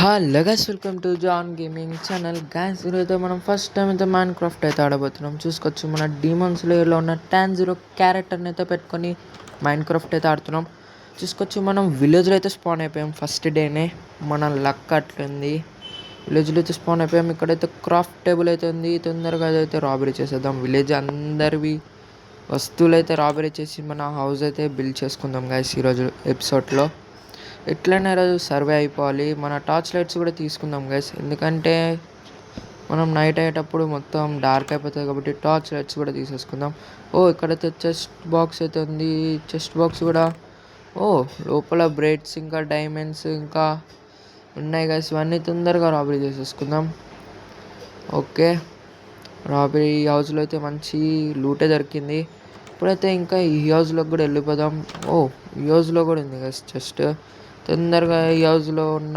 Hello guys, welcome to John gaming channel. Guys ఈరోజైతే మనం first time అయితే Minecraft అయితే ఆడబోతున్నాం. చూసుకోవచ్చు మన డీమన్స్ లేయర్లో ఉన్న Tan0 క్యారెక్టర్ని అయితే పెట్టుకొని మైన్ క్రాఫ్ట్ అయితే ఆడుతున్నాం. చూసుకోవచ్చు మనం విలేజ్లో అయితే స్పాన్ అయిపోయాం. ఫస్ట్ డేనే మన లక్ అట్లుంది. విలేజ్లో అయితే స్పాన్ అయిపోయాం. ఇక్కడైతే క్రాఫ్ట్ టేబుల్ అయితే ఉంది. తొందరగా అయితే రాబరీ చేసేద్దాం. విలేజ్ అందరివి వస్తువులు అయితే రాబరీ చేసి మన హౌస్ అయితే బిల్డ్ చేసుకుందాం గైస్ ఈరోజు ఎపిసోడ్లో. ఎట్లయినా ఈరోజు సర్వే అయిపోవాలి. మన టార్చ్ లైట్స్ కూడా తీసుకుందాం గైస్, ఎందుకంటే మనం నైట్ అయ్యేటప్పుడు మొత్తం డార్క్ అయిపోతుంది కాబట్టి టార్చ్ లైట్స్ కూడా తీసేసుకుందాం. ఇక్కడైతే చెస్ట్ బాక్స్ అయితే ఉంది. చెస్ట్ బాక్స్ కూడా లోపల బ్రేడ్స్ ఇంకా డైమండ్స్ ఇంకా ఉన్నాయి గైస్. ఇవన్నీ తొందరగా రాబరీ చేసేసుకుందాం. ఓకే, రాబరీ ఈ హౌస్లో అయితే మంచి లూటే దొరికింది. ఇప్పుడైతే ఇంకా ఈ హౌస్లోకి కూడా వెళ్ళిపోదాం. ఈ హౌస్లో కూడా ఉంది గైస్. జస్ట్ తొందరగా ఈ హౌస్లో ఉన్న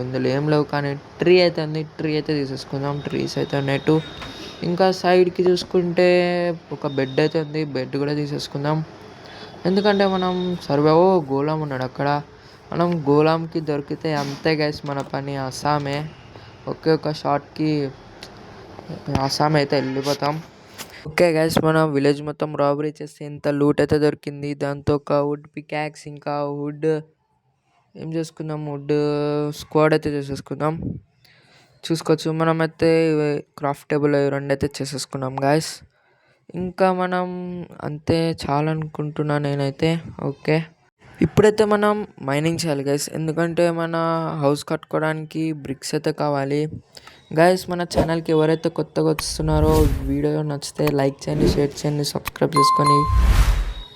ఇందులో ఏం లేవు, కానీ ట్రీ అయితే ఉంది. ట్రీ అయితే తీసేసుకుందాం. ట్రీస్ అయితే ఉన్నాయి టూ. ఇంకా సైడ్కి చూసుకుంటే ఒక బెడ్ అయితే ఉంది. బెడ్ కూడా తీసేసుకుందాం. ఎందుకంటే మనం సర్వే గోళం ఉన్నాడు అక్కడ. మనం గోళంకి దొరికితే అంతే గైస్, మన పని అస్సామే. ఒకే ఒక షార్ట్కి అస్సాం అయితే వెళ్ళిపోతాం. ఓకే గైస్, మనం విలేజ్ మొత్తం రాబరీ చేస్తే ఎంత లూట్ అయితే దొరికింది. దాంతో ఒక వుడ్ పికాక్స్ ఇంకా వుడ్ ఏం చేసుకుందాం, వుడ్ స్క్వాడ్ అయితే చేసేసుకుందాం. చూసుకోవచ్చు మనమైతే క్రాఫ్టబుల్ రెండు అయితే చేసేసుకున్నాం గాయస్. ఇంకా మనం అంతే చాలా అనుకుంటున్నా నేనైతే. ఓకే, ఇప్పుడైతే మనం మైనింగ్ చేయాలి గైస్, ఎందుకంటే మన హౌస్ కట్టుకోవడానికి బ్రిక్స్ అయితే కావాలి గైస్. మన ఛానల్కి ఎవరైతే కొత్తగా వస్తున్నారో వీడియో నచ్చితే లైక్ చేయండి, షేర్ చేయండి, సబ్స్క్రైబ్ చేసుకొని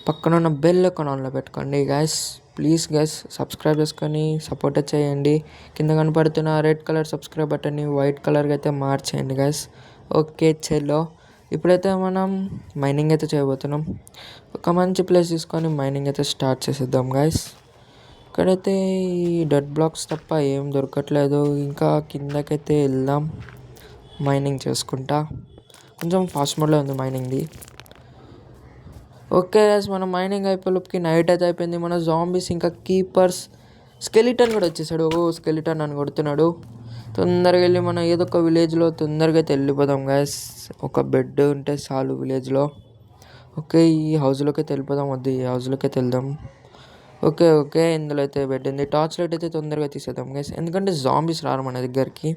పక్కన ఉన్న బెల్ ఐకాన్ ఆన్లో పెట్టుకోండి గైస్. ప్లీజ్ గైస్ సబ్స్క్రైబ్ చేసుకొని సపోర్ట్ చేయండి. కింద కనపడుతున్న రెడ్ కలర్ సబ్స్క్రైబ్ బటన్ని వైట్ కలర్గా అయితే మార్చేయండి గైస్. ఓకే చలో, ఇప్పుడైతే మనం మైనింగ్ అయితే చేయబోతున్నాం. ఒక మంచి ప్లేస్ తీసుకొని మైనింగ్ అయితే స్టార్ట్ చేసేద్దాం గైస్. ఇక్కడైతే ఈ డెడ్ బ్లాక్స్ తప్ప ఏం దొరకట్లేదు. ఇంకా కిందకైతే వెళ్దాం మైనింగ్ చేసుకుంటా. కొంచెం ఫాస్ట్ మోడ్లో ఉంది మైనింగ్ది. ఓకే గైస్, మన మైనింగ్ అయిపోయి నైట్ అయితే అయిపోయింది. మన జాంబీస్ ఇంకా కీపర్స్ స్కెలిటన్ కూడా వచ్చేసాడు. స్కెలిటన్ అని కొడుతున్నాడు. తొందరగా వెళ్ళి మనం ఏదో ఒక విలేజ్లో తొందరగా అయితే వెళ్ళిపోదాం గైస్. ఒక బెడ్ ఉంటే చాలు విలేజ్లో. ఓకే, ఈ హౌస్లోకి అయితే వెళ్ళిపోదాం. వద్దు, ఈ హౌస్లోకి అయితే వెళ్దాం. ఓకే, ఇందులో అయితే బెడ్ ఉంది. టార్చ్ లైట్ అయితే తొందరగా తీసేద్దాం గైస్, ఎందుకంటే జాంబీస్ రారు మన దగ్గరికి.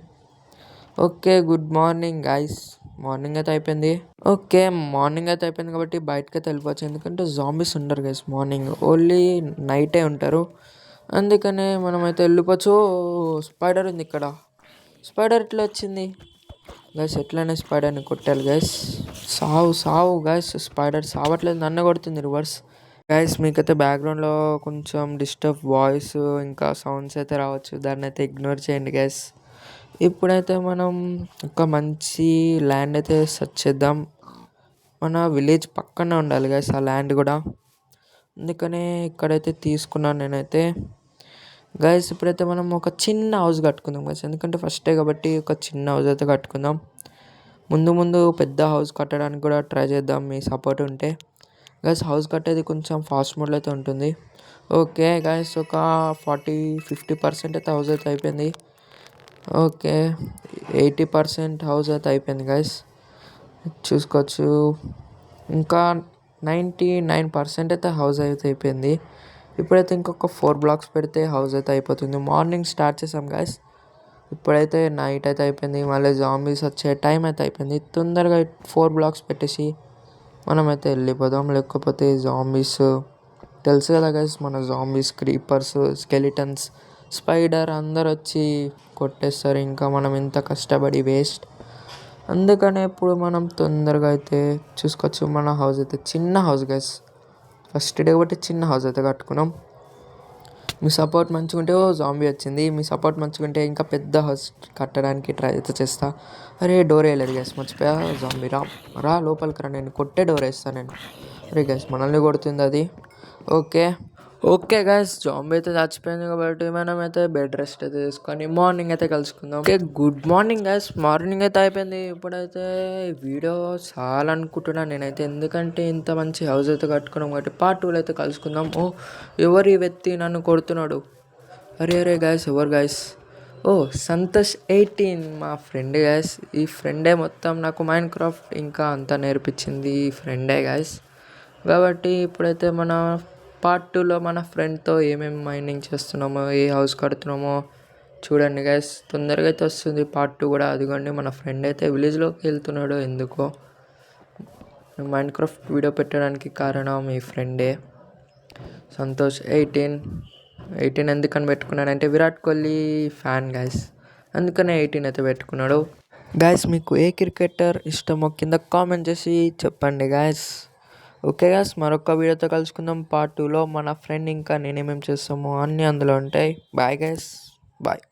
Okay, good morning guys. Morning అయితే అయిపోయింది. ఓకే, మార్నింగ్ అయితే అయిపోయింది కాబట్టి బయటకి అయితే వెళ్ళిపోవచ్చు, ఎందుకంటే జాంబీస్ ఉండరు గైస్ మార్నింగ్, ఓన్లీ నైటే ఉంటారు. అందుకనే మనమైతే వెళ్ళిపోవచ్చు. స్పైడర్ ఉంది ఇక్కడ. స్పైడర్ ఎట్లా వచ్చింది గైస్? ఎట్లయినా స్పైడర్ని కొట్టాలి గైస్. సావు గైస్. స్పైడర్ సావట్లేదు, నన్ను కొడుతుంది రివర్స్. గైస్ మీకైతే బ్యాక్గ్రౌండ్లో కొంచెం డిస్టర్బ్ వాయిస్ ఇంకా సౌండ్స్ అయితే రావచ్చు, దాన్ని అయితే ఇగ్నోర్ చేయండి గైస్. ఇప్పుడైతే మనం ఒక మంచి ల్యాండ్ అయితే సెర్చ్ చేద్దాం. మన విలేజ్ పక్కనే ఉండాలి గైస్ ఆ ల్యాండ్ కూడా, అందుకనే ఇక్కడైతే తీసుకున్నాను నేనైతే గైస్. ఇప్పుడైతే మనం ఒక చిన్న హౌస్ కట్టుకుందాం గైస్, ఎందుకంటే ఫస్ట్ డే కాబట్టి ఒక చిన్న హౌస్ అయితే కట్టుకుందాం. ముందు పెద్ద హౌస్ కట్టడానికి కూడా ట్రై చేద్దాం, మీ సపోర్ట్ ఉంటే గైస్. హౌస్ కట్టేది కొంచెం ఫాస్ట్ మోడ్లో అయితే ఉంటుంది. ఓకే గైస్, ఒక 40-50% అయితే హౌస్ అయితే అయిపోయింది. ఓకే, 80% హౌస్ అయితే అయిపోయింది గైస్. చూసుకోవచ్చు, ఇంకా 99% అయితే హౌస్ అయితే అయిపోయింది. ఇప్పుడైతే ఇంకొక 4 బ్లాక్స్ పెడితే హౌస్ అయితే అయిపోతుంది. మార్నింగ్ స్టార్ట్ చేసాం గైస్, ఇప్పుడైతే నైట్ అయితే అయిపోయింది. మళ్ళీ జాంబీస్ వచ్చే టైం అయితే అయిపోయింది. తొందరగా 4 బ్లాక్స్ పెట్టేసి మనమైతే వెళ్ళిపోదాం, లేకపోతే జాంబీస్ తెలుసు కదా గైస్, మన జాంబీస్, క్రీపర్స్, స్కెలిటన్స్, స్పైడర్ అందరు వచ్చి కొట్టేస్తారు. ఇంకా మనం ఎంత కష్టపడి వేస్ట్. అందుకనే ఇప్పుడు మనం తొందరగా అయితే చూసుకోవచ్చు. మన హౌస్ అయితే చిన్న హౌస్ గైస్, ఫస్ట్ డే కాబట్టి చిన్న హౌస్ అయితే కట్టుకున్నాం. మీ సపోర్ట్ మంచిగా ఉంటే జాంబీ వచ్చింది. మీ సపోర్ట్ మంచిగా ఉంటే ఇంకా పెద్ద హౌస్ కట్టడానికి ట్రై అయితే చేస్తా. అరే డోర్ వేయలేదు గైస్, మర్చిపోయా. జాంబీ రా లోపలికి రా, నేను కొట్టే డోర్ వేస్తాను నేను. అరే గైస్ మనల్ని కొడుతుంది అది. ఓకే గైస్, జాంబీ అయితే చచ్చిపోయింది కాబట్టి మనమైతే బెడ్ రెస్ట్ అయితే తీసుకొని మార్నింగ్ అయితే కలుసుకుందాం. Okay, good morning guys. Morning అయితే అయిపోయింది. ఇప్పుడైతే వీడియో చాలా అనుకుంటున్నాను నేనైతే, ఎందుకంటే ఇంత మంచి హౌస్ అయితే కట్టుకున్నాం కాబట్టి పార్ట్ 2లో అయితే కలుసుకుందాం. ఎవరు ఈ వ్యక్తి నన్ను కొడుతున్నాడు? అరే గైస్, ఎవరు గైస్? ఓ సంతోష్ 18 మా ఫ్రెండ్ గైస్. ఈ ఫ్రెండే మొత్తం నాకు మైండ్ క్రాఫ్ట్ ఇంకా అంతా నేర్పించింది ఈ ఫ్రెండే గైస్. కాబట్టి ఇప్పుడైతే మన పార్ట్ 2లో మన ఫ్రెండ్తో ఏమేమి మైనింగ్ చేస్తున్నామో, ఏ హౌస్ కడుతున్నామో చూడండి గైస్. తొందరగా అయితే వస్తుంది పార్ట్ 2 కూడా. అదిగోండి మన ఫ్రెండ్ అయితే విలేజ్లోకి వెళ్తున్నాడు ఎందుకో. మైండ్ క్రాఫ్ట్ వీడియో పెట్టడానికి కారణం ఈ ఫ్రెండే సంతోష్ 18 ఎందుకని పెట్టుకున్నానంటే విరాట్ కోహ్లీ ఫ్యాన్ గైస్, అందుకనే 18 అయితే పెట్టుకున్నాడు. గైస్ మీకు ఏ క్రికెటర్ ఇష్టమో కింద కామెంట్ చేసి చెప్పండి గైస్. ఓకే గైస్, మరొక వీడియోతో కలుసుకుందాం పార్ట్ 2లో. మన ఫ్రెండ్ ఇంకా నేనేమేమి చేస్తామో అన్నీ అందులో ఉంటాయి. Bye guys, bye.